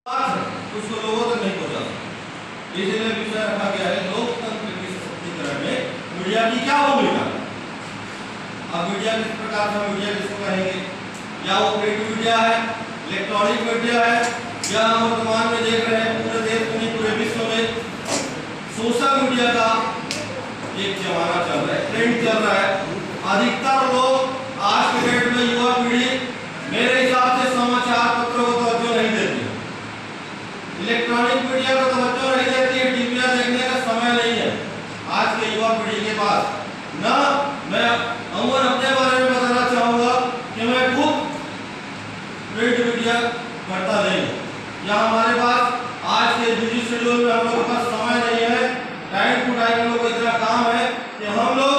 कुछ लोगों तक नहीं पहुंचा, इसलिए विषय रखा गया है लोकतंत्र की सशक्तिकरण में मीडिया की क्या भूमिका। अब मीडिया किस प्रकार से, मीडिया किसको कहेंगे, या वो प्रिंट मीडिया है, इलेक्ट्रॉनिक मीडिया है, या वर्तमान में देख रहे हैं पूरे देश में नहीं पूरे विश्व में सोशल मीडिया का एक जमाना चल रहा है, ट्रेंड चल रहा है। अधिकतर लोग आज के डेट में युवा पीढ़ी मेरे हिसाब से समाचार पत्रों को तवज्जो नहीं देती, इलेक्ट्रॉनिक मीडिया को तवज्जो नहीं देती है, टीवी देखने का समय नहीं है आज के युवा पीढ़ी के पास ना। मैं अमूमन अपने बारे में बताना चाहूंगा कि मैं खुद प्रिंट मीडिया पढ़ता नहीं, या हमारे पास आज के बिजी शेड्यूल में हम लोगों के पास समय नहीं है, टाइम टू टाइम हम लोग को इतना काम है कि हम लोग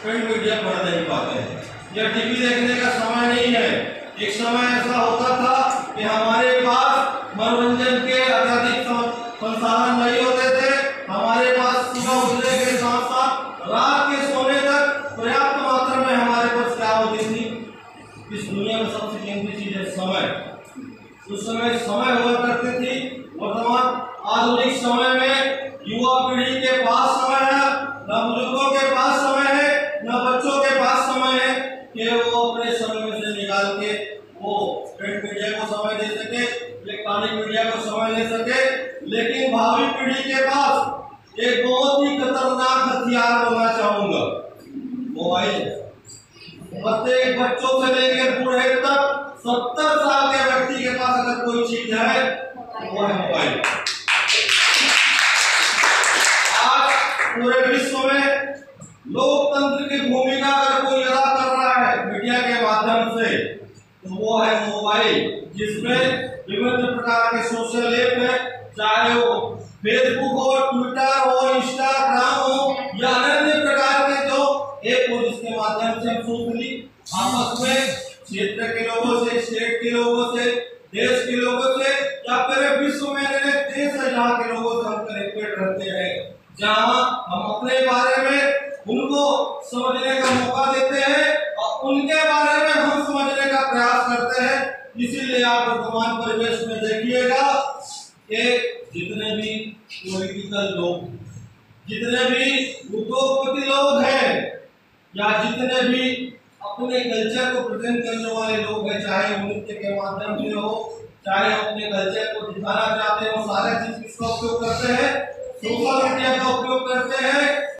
प्रिंट मीडिया पढ़ नहीं पाते हैं, या टीवी देखने का समय नहीं है। एक समय ऐसा होता था कि हमारे पास मनोरंजन के अत्यधिक संसाधन नहीं होते थे, हमारे पास सुबह उठने के साथ साथ रात के सोने तक पर्याप्त मात्रा में हमारे पास क्या होती थी, इस दुनिया में सबसे कीमती चीज है समय। उस समय समय हुआ करती थी। वर्तमान आधुनिक समय में युवा पीढ़ी के पास समय है, न बुजुर्गों के पास समय है, न बच्चों के पास समय है कि वो अपने समय में से निकाल के वो प्रिंट मीडिया को समय दे सके, इलेक्ट्रॉनिक मीडिया को समय दे सके। लेकिन भावी पीढ़ी के पास एक बहुत ही खतरनाक हथियार बोलना चाहूंगा, मोबाइल। प्रत्येक बच्चों से लेकर बूढ़े तक 70 साल के व्यक्ति के पास अगर कोई चीज है तो वो है मोबाइल। आज पूरे विश्व में लोकतंत्र की भूमिका अगर कोई अदा कर रहा है मीडिया के माध्यम से तो वो है मोबाइल, जिसमें विभिन्न प्रकार के सोशल ऐप है, चाहे वो फेसबुक हो, ट्विटर हो, इंस्टाग्राम हो, या अन्य प्रकार के जो ऐप हो जिसके माध्यम से हम सोशली आपस में क्षेत्र के लोगों से, स्टेट के लोगों से, देश के लोगों से, या फिर विश्व में देश है जहाँ के लोगों से हम कनेक्टेड रहते हैं, जहाँ हम अपने बारे में उनको समझने का मौका देते हैं और उनके बारे में हम समझने का प्रयास करते हैं। इसीलिए आप वर्तमान परिवेश में देखिएगा कि जितने भी पॉलिटिकल लोग, जितने भी उद्योगपति लोग हैं, या जितने भी अपने कल्चर को प्रेजेंट करने वाले लोग हैं, चाहे नृत्य के माध्यम से हो, चाहे अपने कल्चर को दिखाना चाहते हो, सारे चीज किसका उपयोग करते हैं, सोशल मीडिया का उपयोग करते हैं।